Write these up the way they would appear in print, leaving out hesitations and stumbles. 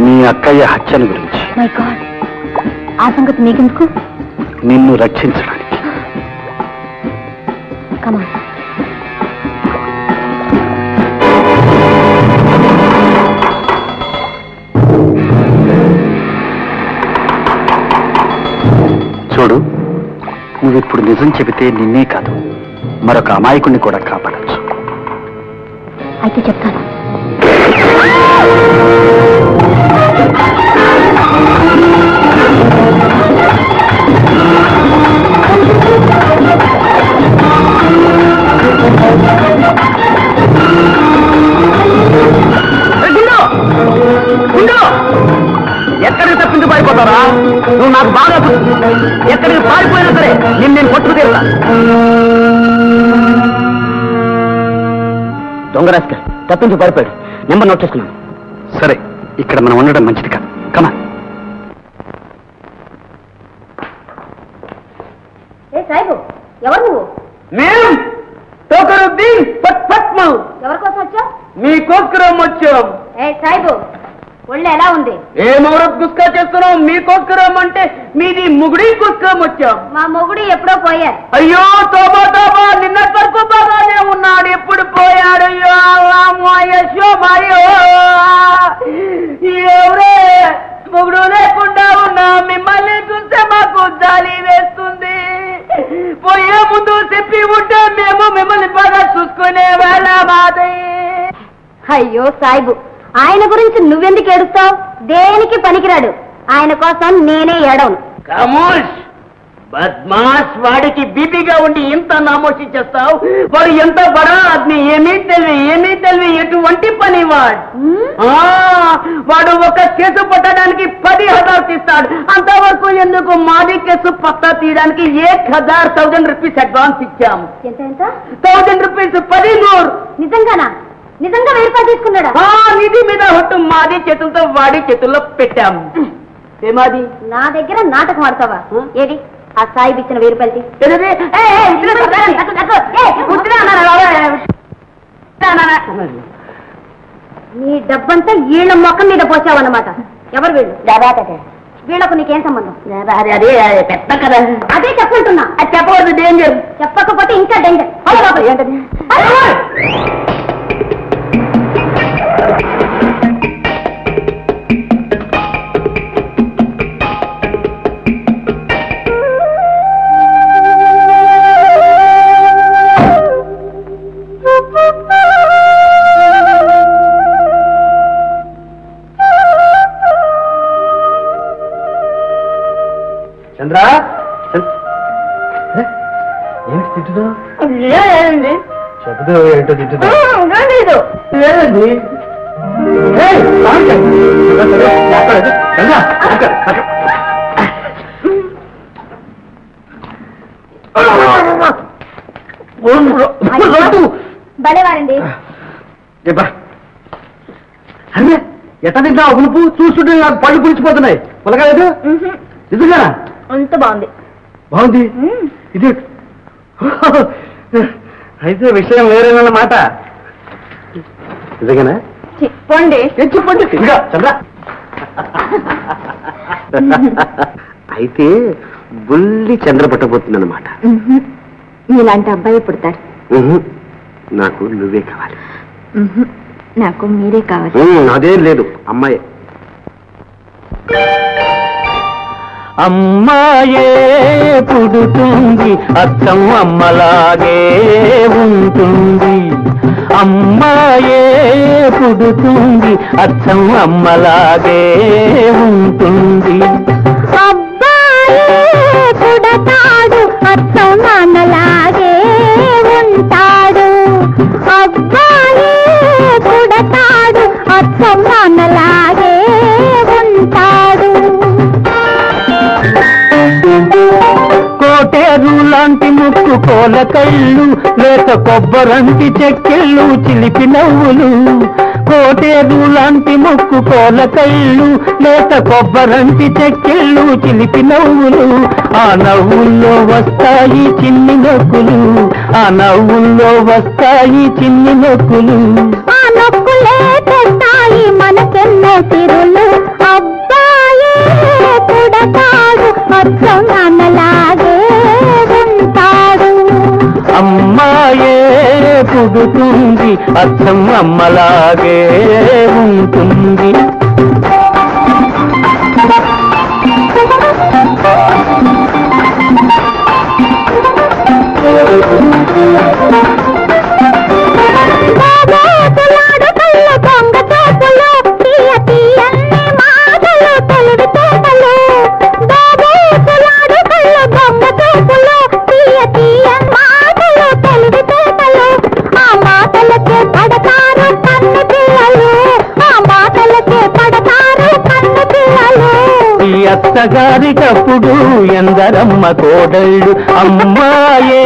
మీ అక్కయ్య హత్యల గురించి. మై గాడ్, ఆ సంగతి నీకెందుకు? నిన్ను రక్షించడానికి. కమా. చూడు, నువ్విప్పుడు నిజం చెబితే నిన్నే కాదు మరొక అమాయకుణ్ణి కూడా కాపాడచ్చు. అయితే చెప్తాను. ఎక్కడికి తప్పించి పారిపోతారా? నువ్వు నాకు బాగా ఎక్కడికి పారిపోయినా సరే నేను కొట్టుకు తీరుతా. దొంగ రాజకీయ తప్పించి పారిపోయాడు. నెంబర్ నోట్ చేసుకున్నాను. సరే, ఇక్కడ మనం ఉండడం మంచిది కాదు. కమా. ఎవరు నువ్వు? మేము తోకరుద్దీన్ ఎవరి కోసం వచ్చావు? మీకోసం వచ్చాం. సాయిబు, ఒళ్ళు ఎలా ఉంది? ఏ మౌరత్ గుస్కా చేస్తున్నాం? మీకోసం అంటే మీది ముగుడి గుస్కా వచ్చాం. మా మొగుడు ఎప్పుడో పోయారు. అయ్యో తోబా తోబా, నిన్నటి వరకు బాగానే ఉన్నాడు, ఎప్పుడు పోయాడు? ఎవరే మొగుడు లేకుండా ఉన్నా మిమ్మల్ని చూస్తే మాకు జాలి వేస్తుంది. పోయే ముందు చెప్పి ఉంటే మేము మిమ్మల్ని బాగా చూసుకునే వాళ్ళ మాదే. అయ్యో సాయిబు, ఆయన గురించి నువ్వెందుకు ఏడుస్తావు? దేనికి పనికిరాడు. ఆయన కోసం నేనే ఏడవను. ఖమోష్ బద్మాష్, వాడికి బీపీగా ఉండి ఇంత నామోషి చేస్తావు? వాడు ఎంత బడా ఆద్మీ, ఏమీ తెలివి ఎటువంటి పని వాడు. వాడు ఒక కేసు పట్టడానికి 10,000 తీస్తాడు. అంతవరకు ఎందుకు? మాది కేసు పత్తా తీయడానికి 1,000 రూపీస్ అడ్వాన్స్ ఇచ్చాము. ఎంత? 1000 రూపీస్ 10,100. నిజంగానా? నిజంగా 1000 రూపాయలు తీసుకున్నాడా? నిధి మీద హొట్టు మాది చేతులతో వాడి చేతుల్లో పెట్టాము. ఏమాది? నా దగ్గర నాటకం ఆడతావా? ఏది ఆ సాయిబు ఇచ్చిన 1000 రూపాయలు? నీ డబ్బంతా వీళ్ళ మొక్కం మీద పోసావన్నమాట. ఎవరు వీళ్ళు? వీళ్ళకు నీకేం సంబంధం? పెద్ద కదా. అదే చెప్పంటున్నా. అది చెప్పకూడదు, డేంజర్. చెప్పకపోతే ఇంకా డేంజర్. ఏంటది? చంద్ర, ఏమిటి తిట్టుదా? చెబుదా ఏంటో తిట్టుదా? లేదండి. భలేవారండి. ఎట్ట తింటావు పులుపు? చూస్తుంటే నాకు పళ్ళు పులిచిపోతున్నాయి. పొలగలేదు నిజంగా అంత బాగుంది. బాగుంది. ఇది అయితే విషయం వేరేనన్నమాట. నిజంగానా? చెప్పండి. చెప్పండి. ఇంకా చంద్ర అయితే బుల్లి చంద్ర పట్టబోతుందన్నమాట. మీలాంటి అబ్బాయి పుడతారు. నాకు నువ్వే కావాలి. నాకు మీరే కావాలి. అదేం లేదు, అమ్మాయి. అమ్మాయే పుడుతుంది అచ్చం అమ్మలాగే ఉంటుంది. అమ్మాయే పుడుతుంది అచ్చం అమ్మలాగే ఉంటుంది. అబ్బాయే పుడతాడు అచ్చం నాన్నలాగే ఉంటాడు. అబ్బాయే పుడతాడు అచ్చం నాన్నలాగే ఉంటాడు. కోటేరు లాంటి ముక్కు కోల కళ్ళు, లేక కొబ్బరంటి చెక్కిళ్ళు చిలిపి నవ్వులు. కోటేరు లాంటి ముక్కు కోల కళ్ళు, లేక కొబ్బరంటి చెక్కిళ్ళు చిలిపి నవ్వులు. ఆ నవ్వుల్లో వస్తాయి చిన్ని నొక్కులు, ఆ నవ్వుల్లో వస్తాయి చిన్ని నొక్కులు. ఆ నొక్కులే తెస్తాయి మనకెన్నో తిరులు. అబ్బాయే పుడతాడు అచ్చం నాన్నలాగే ఉంటాడు. అమ్మాయే పుడుతుంది అచ్చం అమ్మలాగే ఉంటుంది. బాబోతులాడు కళ్ళు దొంగ చూపులు, తీయ తీయన్ని మాటలు తెలివి తేటలు. బాబోతులాడు కళ్ళు దొంగ చూపులు, తీయ తీయన్ని మాటలు తెలివి తేటలు. ఆ మాటలకే పడతారు కన్ను పిల్లలు, ఆ మాటలకే పడతారు కన్ను పిల్లలు. ఈ అత్తగారికప్పుడు ఎందరమ్మ కోడళ్ళు. అమ్మాయే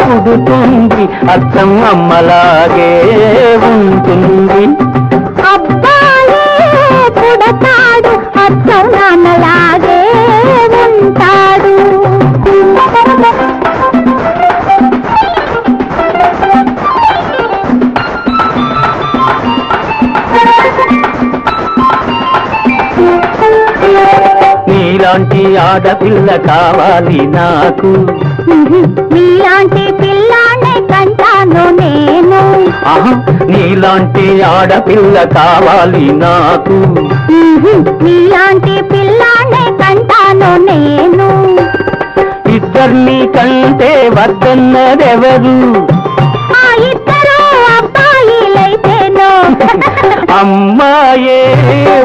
పుడుతుంది అచ్చం అమ్మలాగే ఉంటుంది. అబ్బాయే పుడతాడు అచ్చం నాన్నలాగే ఉంటాడు. నీలాంటి ఆడపిల్ల కావాలి నాకు. నీలాంటి పిల్లాన్ని కంటాను నేను. నీలాంటి ఆడపిల్ల కావాలి నాకు. నీలాంటి పిల్లాన్ని కంటాను నేను. ఇద్దరిని కంటే వద్దన్నదెవరు? ఆ ఇద్దరు అబ్బాయిలైతేనో. అమ్మాయే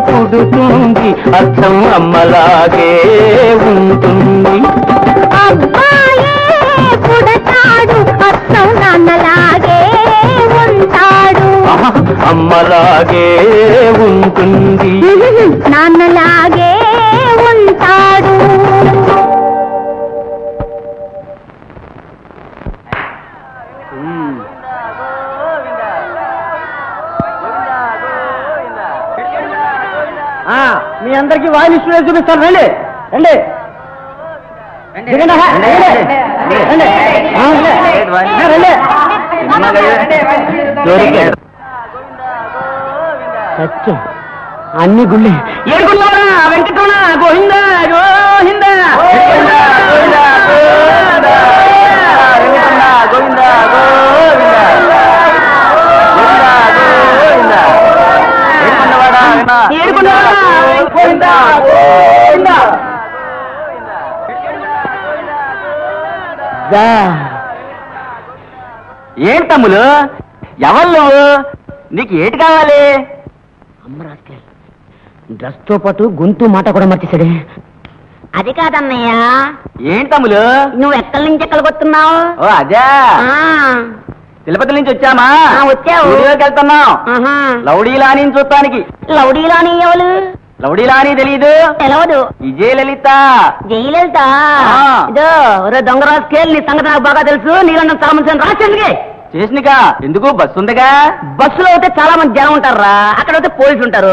పుడుతుంది అచ్చం అమ్మలాగే ఉంటుంది. అబ్బాయే పుడతాడు అచ్చం నాన్నలాగే ఉంటాడు. అమ్మలాగే ఉంటుంది. నాన్నలాగే ఉంటాడు. మీ అందరికీ వాయిల్ ఇన్స్ట్రుమెంట్ చూపిస్తాను. రండి రండి అన్ని గుళ్ళే ఏడుకున్నారా వెంకటరమణ గోవింద గోవింద గోవింద ఏం తమ్ములు ఎవరు నువ్వు? నీకు ఏటి కావాలి? అమ్మరాజు డ్రెస్ తో పాటు గొంతు మాట కూడా మర్చేసాడే. అది కాదన్నయ్య. ఏం తమ్ములు నువ్వు ఎక్కడి నుంచి ఎక్కడికి వస్తున్నావు? ఓ అదే తిరుపతి నుంచి వచ్చామా? వచ్చావు. స్టూడియోకి వెళ్తున్నాం లౌడీలాని చూడటానికి. లౌడీలాని ఎవరు? లౌడీలాని తెలీదు? తెలవదు. విజయలలిత. జయలలిత? ఇదో దొంగరాజు కేల్ నీ సంగతి నాకు బాగా తెలుసు. నీళ్ళ చాలా మంచి రాసేందుకే స్టేషన్కా ఎందుకు బస్సు ఉందిగా? బస్సులో అయితే చాలా మంది జనం ఉంటారా, అక్కడ అయితే పోలీసులు ఉంటారు.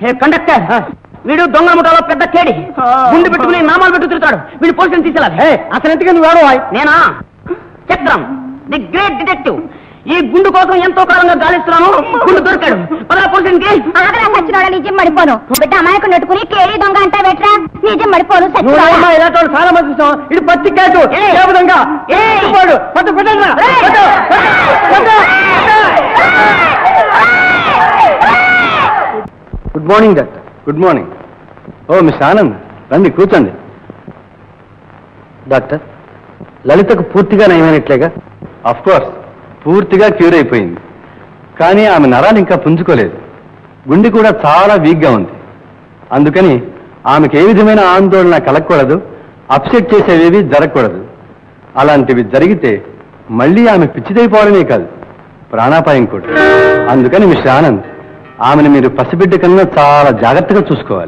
హే కండక్టర్, వీడు దొంగ ముఠాలో పెద్ద కేడి, గుండు పెట్టుకుని నామాలు పెట్టు తిరుగుతాడు. వీడు పోలీసుని తీసుకెళ్ళాలి. అసలు ఎందుకు నువ్వు వాడు? నేనా? చక్రం, ది గ్రేట్ డిటెక్టివ్. ఈ గుండు కోసం ఎంతో కాలంగా గాలిస్తున్నాను, గుండు దొరికాడు. పదరా పోలీసునికి. సచ్చినోడా నిజం మడిపోను. బిడ్డ అమాయకుని పెట్టుకుని కేడి దొంగ అంటే వెట్రా, నిజం మడిపోను. ఇలాంటి వాళ్ళు చాలా మంది చూసాం. ఇది పత్తి కాదు, విధంగా good morning doctor. Good morning. Oh miss Anand, రండి కూర్చోండి. డాక్టర్, లలితకు పూర్తిగా నయమైనట్లేగా? ఆఫ్ కోర్స్ పూర్తిగా క్యూర్ అయిపోయింది. కానీ ఆమె నరాలు ఇంకా పుంజుకోలేదు. గుండె కూడా చాలా వీక్గా ఉంది. అందుకని ఆమెకు ఏ విధమైన ఆందోళన కలగకూడదు, అప్సెట్ చేసేవేవి జరగకూడదు. అలాంటివి జరిగితే మళ్ళీ ఆమె పిచ్చిదైపోవడమే కాదు, ప్రాణాపాయం కూడా. అందుకని మిస్టర్ ఆనంద్, ఆమెను మీరు పసిబిడ్డ కన్నా చాలా జాగ్రత్తగా చూసుకోవాలి.